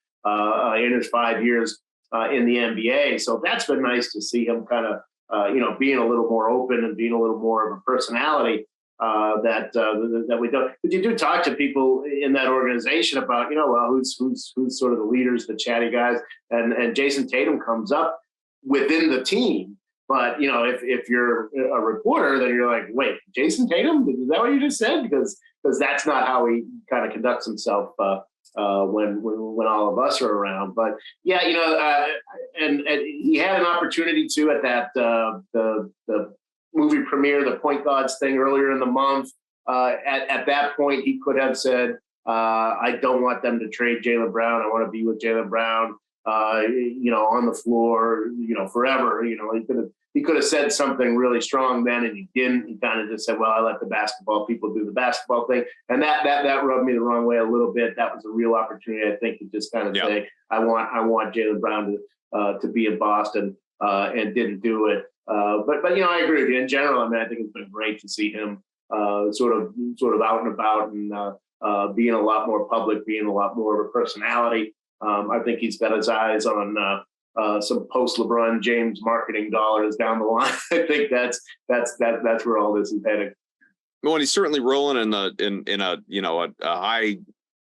in his 5 years in the NBA. So that's been nice to see him kind of, being a little more open and being a little more of a personality that we don't. But you do talk to people in that organization about, who's sort of the leaders, the chatty guys, and Jason Tatum comes up within the team. But if you're a reporter, then you're like, wait, Jason Tatum? Is that what you just said? Because that's not how he kind of conducts himself when all of us are around. But yeah, and he had an opportunity to at that the movie premiere, the Point Guards thing earlier in the month. At that point, he could have said, I don't want them to trade Jaylen Brown. I want to be with Jaylen Brown, on the floor, forever. He could have said something really strong then, and he didn't. He kind of just said, well, I let the basketball people do the basketball thing. And that rubbed me the wrong way a little bit. That was a real opportunity, I think, to just kind of say, I want Jaylen Brown to be in Boston, and didn't do it. But I agree with you. In general, I think it's been great to see him sort of out and about and being a lot more public, being a lot more of a personality. I think he's got his eyes on some post LeBron James marketing dollars down the line. I think that's where all this is heading. Well, and he's certainly rolling in a high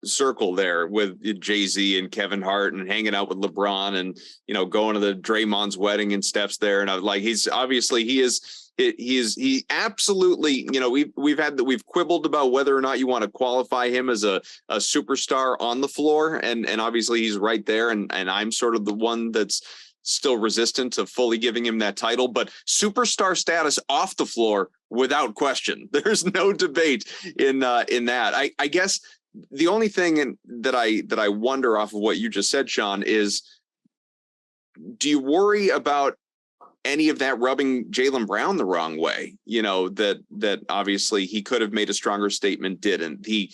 circle there with Jay-Z and Kevin Hart and hanging out with LeBron and going to the Draymond's wedding and steps there, and he's obviously he absolutely, we've quibbled about whether or not you want to qualify him as a superstar on the floor, and obviously he's right there, and I'm sort of the one that's still resistant to fully giving him that title, but superstar status off the floor without question. There's no debate in that. I guess the only thing that I wonder off of what you just said, Sean, is, do you worry about any of that rubbing Jaylen Brown the wrong way? That obviously he could have made a stronger statement, didn't. He,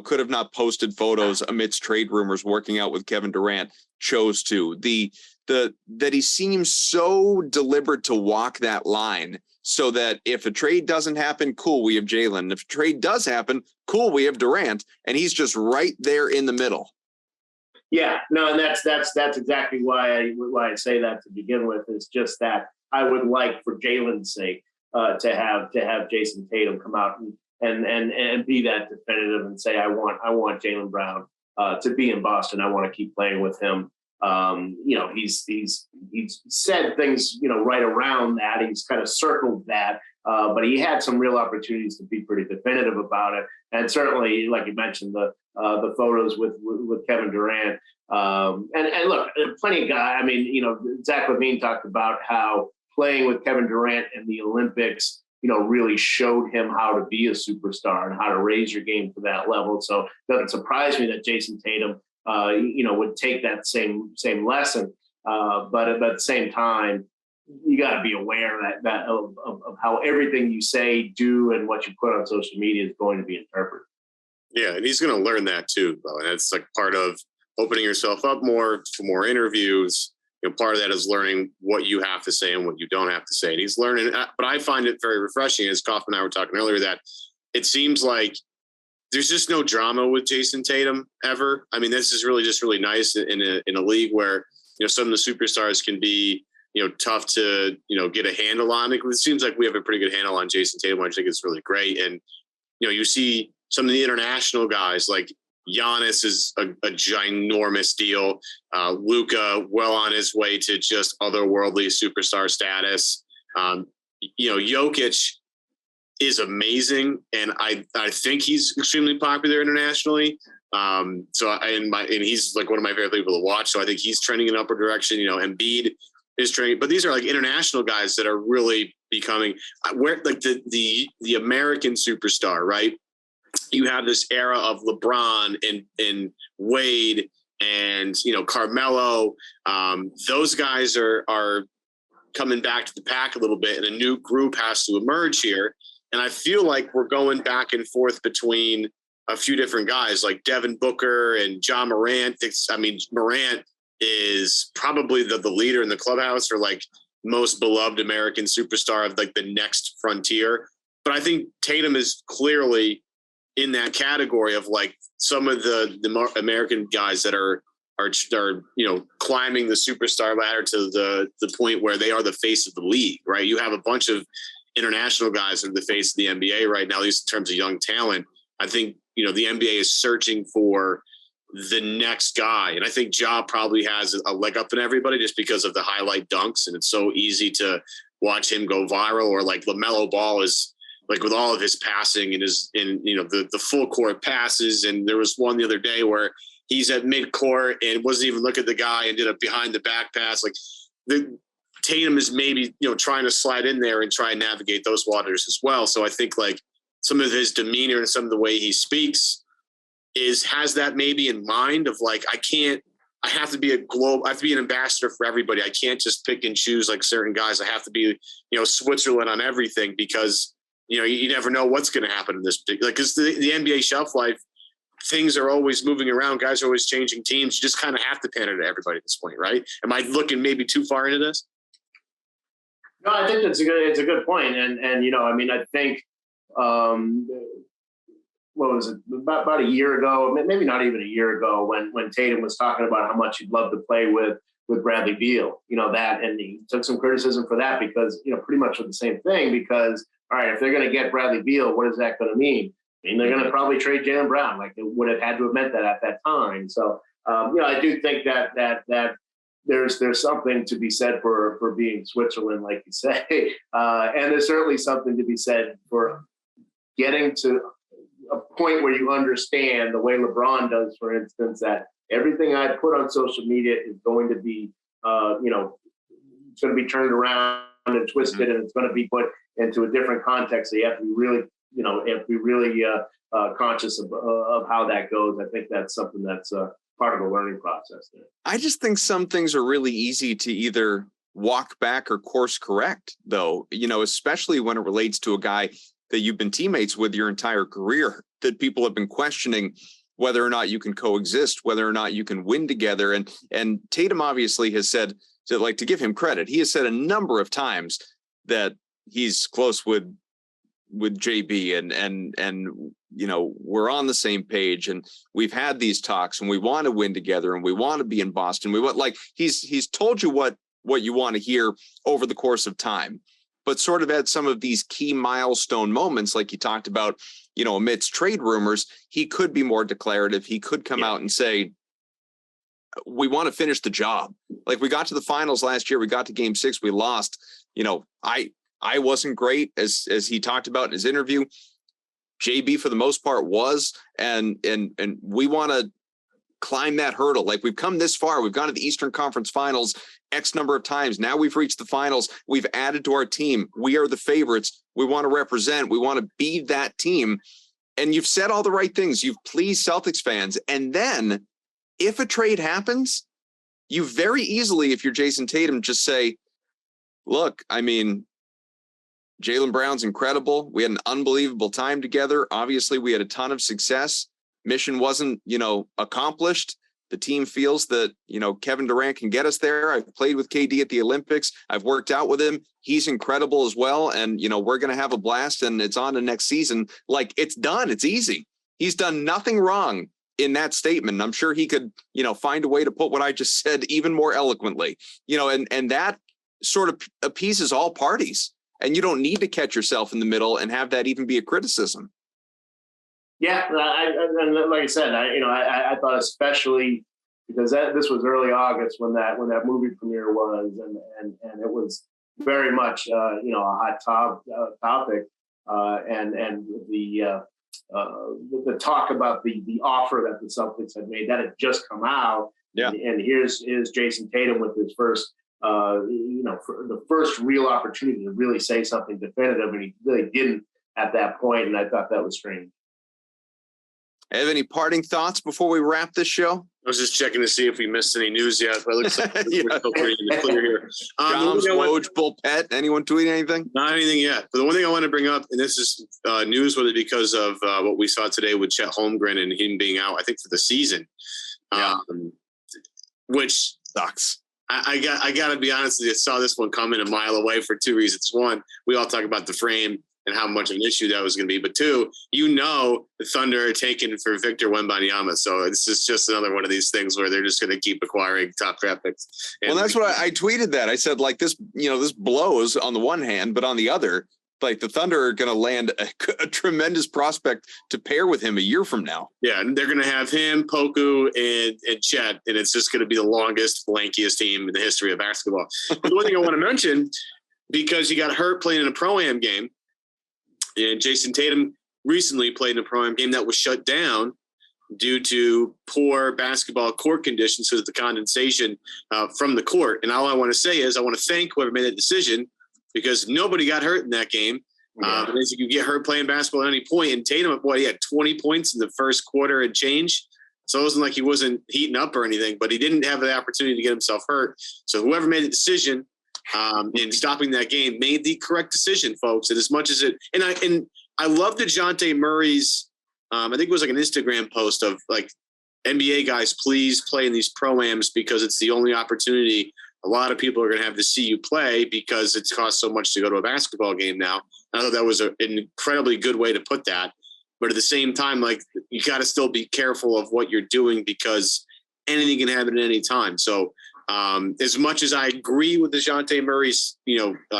could have not posted photos amidst trade rumors working out with Kevin Durant, chose to. That he seems so deliberate to walk that line, so that if a trade doesn't happen, cool, we have Jaylen. If a trade does happen, cool, we have Durant, and he's just right there in the middle. Yeah, no, and that's exactly why I say that to begin with, is just that I would like, for Jaylen's sake, to have Jason Tatum come out and be that definitive and say, I want Jaylen Brown to be in Boston. I want to keep playing with him. He's said things, right around that. He's kind of circled that, but he had some real opportunities to be pretty definitive about it. And certainly, like you mentioned, the photos with Kevin Durant, and look, plenty of guys. Zach LaVine talked about how playing with Kevin Durant in the Olympics, really showed him how to be a superstar and how to raise your game to that level. So it doesn't surprise me that Jason Tatum, would take that same lesson. But at the same time, you got to be aware that of how everything you say, do, and what you put on social media is going to be interpreted. Yeah, and he's going to learn that too, though. And it's like part of opening yourself up more for more interviews. Part of that is learning what you have to say and what you don't have to say. And he's learning, but I find it very refreshing, as Kaufman and I were talking earlier, that it seems like there's just no drama with Jason Tatum ever. This is really nice in a league where, some of the superstars can be, tough to, get a handle on. It seems like we have a pretty good handle on Jason Tatum, which I think is really great. And, you see some of the international guys, like Giannis is a ginormous deal. Luka, well on his way to just otherworldly superstar status. Jokic is amazing, and I think he's extremely popular internationally. And he's like one of my favorite people to watch. So I think he's trending in upward direction. Embiid is trending, but these are like international guys that are really becoming where like the American superstar, right? You have this era of LeBron and Wade and Carmelo. Those guys are coming back to the pack a little bit, and a new group has to emerge here. And I feel like we're going back and forth between a few different guys like Devin Booker and John Morant. Morant is probably the leader in the clubhouse, or like most beloved American superstar of like the next frontier. But I think Tatum is clearly in that category of like some of the American guys that are are climbing the superstar ladder to the point where they are the face of the league, right? You have a bunch of international guys in the face of the NBA right now, at least in terms of young talent. I think, the NBA is searching for the next guy. And I think Ja probably has a leg up in everybody just because of the highlight dunks. And it's so easy to watch him go viral, or like LaMelo Ball is like with all of his passing and the full court passes. And there was one the other day where he's at midcourt and wasn't even looking at the guy and did a behind the back pass. Like Tatum is maybe, trying to slide in there and try and navigate those waters as well. So I think like some of his demeanor and some of the way he speaks has that maybe in mind of like, I have to be an ambassador for everybody. I can't just pick and choose like certain guys. I have to be, Switzerland on everything, because, you never know what's going to happen in this big, like, cause the NBA shelf life, things are always moving around. Guys are always changing teams. You just kind of have to pander to everybody at this point, right? Am I looking maybe too far into this? No, I think it's a good point. And I think, what was it, about a year ago, maybe not even a year ago, when Tatum was talking about how much he'd love to play with Bradley Beal, and he took some criticism for that because, pretty much with the same thing, because, all right, if they're going to get Bradley Beal, what is that going to mean? I mean, they're going to probably trade Jaylen Brown, like they would have had to have meant that at that time. So, I do think that there's something to be said for being Switzerland, like you say. And there's certainly something to be said for getting to a point where you understand the way LeBron does, for instance, that everything I put on social media is going to be, it's going to be turned around and twisted, and it's going to be put into a different context. So you have to be really, conscious of how that goes. I think that's something that's part of the learning process there. I just think some things are really easy to either walk back or course correct, though, especially when it relates to a guy that you've been teammates with your entire career, that people have been questioning whether or not you can coexist, whether or not you can win together. And Tatum obviously has said, to give him credit, he has said a number of times that he's close with JB and we're on the same page, and we've had these talks, and we want to win together, and we want to be in Boston. He's told you what you want to hear over the course of time. But sort of at some of these key milestone moments, like you talked about, amidst trade rumors, he could be more declarative. He could come out and say, we want to finish the job. Like, we got to the finals last year. We got to game 6. We lost. I wasn't great, as he talked about in his interview. JB, for the most part, was. And we want to climb that hurdle. Like, we've come this far. We've gone to the Eastern Conference Finals X number of times. Now we've reached the finals. We've added to our team. We are the favorites. We want to represent. We want to be that team. And you've said all the right things. You've pleased Celtics fans. And then if a trade happens, you very easily, if you're Jason Tatum, just say, look, I mean, Jaylen Brown's incredible. We had an unbelievable time together. Obviously, we had a ton of success. Mission wasn't, accomplished. The team feels that, Kevin Durant can get us there. I've played with KD at the Olympics. I've worked out with him. He's incredible as well. And, we're going to have a blast, and it's on to next season. Like, it's done. It's easy. He's done nothing wrong in that statement. I'm sure he could, find a way to put what I just said even more eloquently, and that sort of appeases all parties. And you don't need to catch yourself in the middle and have that even be a criticism. Yeah, and like I said, I thought, especially because this was early August when that movie premiere was, and it was very much a hot topic, and the talk about the offer that the Celtics had made, that had just come out. Yeah, and here's Jason Tatum with his first for the first real opportunity to really say something definitive, and he really didn't at that point, and I thought that was strange. Have any parting thoughts before we wrap this show? I was just checking to see if we missed any news yet, but it looks like we're still pretty in the clear here. Joms, Woj, Bull Pet, anyone tweet anything? Not anything yet. But the one thing I want to bring up, and this is news, whether because of what we saw today with Chet Holmgren and him being out, I think, for the season, which sucks. I got to be honest with you, I saw this one coming a mile away for two reasons. One, we all talk about the frame. and how much of an issue that was going to be. But two, the Thunder are taken for Victor Wembanyama. So this is just another one of these things where they're just going to keep acquiring top draft picks. Well, that's what I tweeted that. I said, like, this, this blows on the one hand, but on the other, like, the Thunder are going to land a tremendous prospect to pair with him a year from now. Yeah, and they're going to have him, Poku, and Chet, and it's just going to be the longest, lankiest team in the history of basketball. But the one thing I want to mention, because he got hurt playing in a Pro-Am game, and Jason Tatum recently played in a Pro-Am game that was shut down due to poor basketball court conditions because of the condensation from the court. And all I want to say is I want to thank whoever made that decision, because nobody got hurt in that game. Yeah. As you get hurt playing basketball at any point. And Tatum, he had 20 points in the first quarter and change. So it wasn't like he wasn't heating up or anything, but he didn't have the opportunity to get himself hurt. So whoever made the decision in stopping that game made the correct decision, folks. And as much as it, and I love DeJounte Murray's, I think it was like an Instagram post of like, NBA guys, please play in these pro-ams because it's the only opportunity a lot of people are going to have to see you play because it's cost so much to go to a basketball game now. I thought that was an incredibly good way to put that. But at the same time, like, you got to still be careful of what you're doing because anything can happen at any time. So as much as I agree with DeJounte Murray's,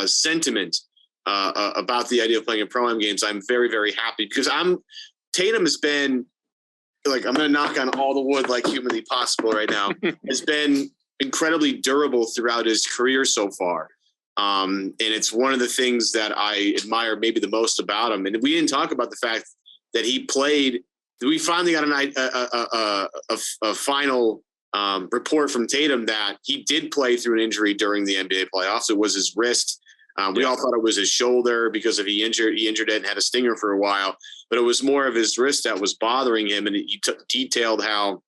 sentiment about the idea of playing in pro-am games, I'm very, very happy because Tatum has been, like, I'm going to knock on all the wood like humanly possible right now, has been incredibly durable throughout his career so far. And it's one of the things that I admire maybe the most about him. And we didn't talk about the fact that he played. We finally got a final report from Tatum that he did play through an injury during the NBA playoffs. It was his wrist. We all thought it was his shoulder because he injured it and had a stinger for a while, but it was more of his wrist that was bothering him. And he detailed how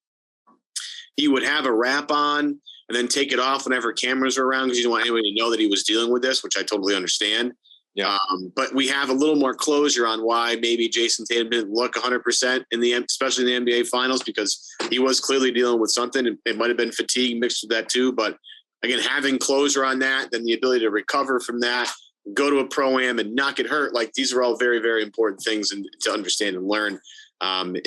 he would have a wrap on and then take it off whenever cameras were around because he didn't want anyone to know that he was dealing with this, which I totally understand. Yeah. But we have a little more closure on why maybe Jason Tatum didn't look 100% especially in the NBA Finals, because he was clearly dealing with something. It might have been fatigue mixed with that too. But again, having closure on that, then the ability to recover from that, go to a pro-am and not get hurt, like, these are all very, very important things to understand and learn. And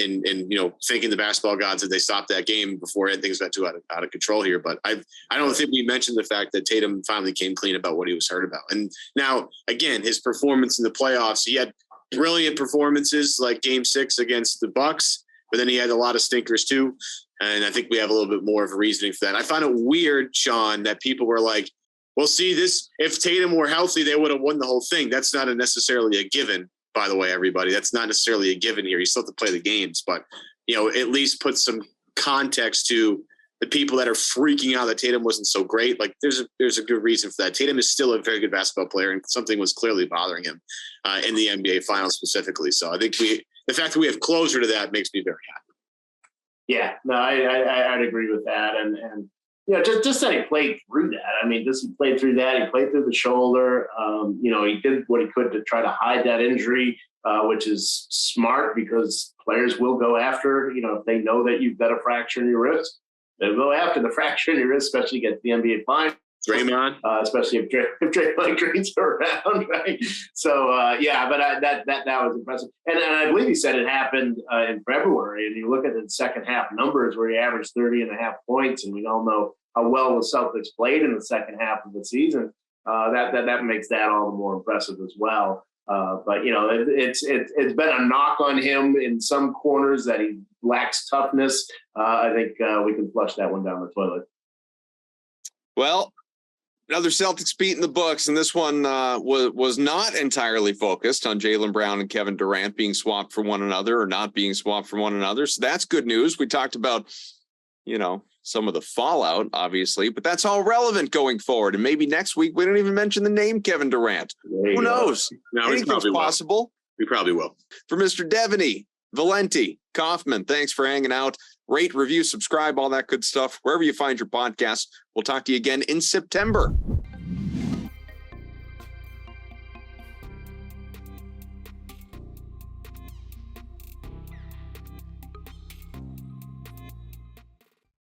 thanking the basketball gods that they stopped that game before things got too out of control here. But I don't think we mentioned the fact that Tatum finally came clean about what he was hurt about. And now, again, his performance in the playoffs, he had brilliant performances like Game 6 against the Bucks, but then he had a lot of stinkers too. And I think we have a little bit more of a reasoning for that. I find it weird, Sean, that people were like, well, see, if Tatum were healthy, they would have won the whole thing. That's not necessarily a given. By the way, everybody, that's not necessarily a given here. You still have to play the games, but, at least put some context to the people that are freaking out that Tatum wasn't so great. Like, there's a good reason for that. Tatum is still a very good basketball player, and something was clearly bothering him in the NBA Finals specifically. So I think the fact that we have closure to that makes me very happy. Yeah, no, I'd agree with that. And just that he played through that. I mean, he played through that. He played through the shoulder. He did what he could to try to hide that injury, which is smart because players will go after, if they know that you've got a fracture in your wrist, they'll go after the fracture in your wrist, especially against the NBA Finals. Draymond, especially if Draymond Green's around, right? So but that was impressive, and I believe he said it happened in February. And you look at the second half numbers where he averaged 30.5 points, and we all know how well the Celtics played in the second half of the season. That makes that all the more impressive as well. But it's been a knock on him in some corners that he lacks toughness. I think we can flush that one down the toilet. Well, another Celtics beat in the books, and this one was not entirely focused on Jaylen Brown and Kevin Durant being swapped for one another or not being swapped for one another. So that's good news. We talked about, some of the fallout, obviously, but that's all relevant going forward. And maybe next week we don't even mention the name Kevin Durant. Who knows? No, anything's possible. We probably will. For Mr. Devaney, Valenti, Kaufman, thanks for hanging out. Rate, review, subscribe, all that good stuff. Wherever you find your podcasts, we'll talk to you again in September.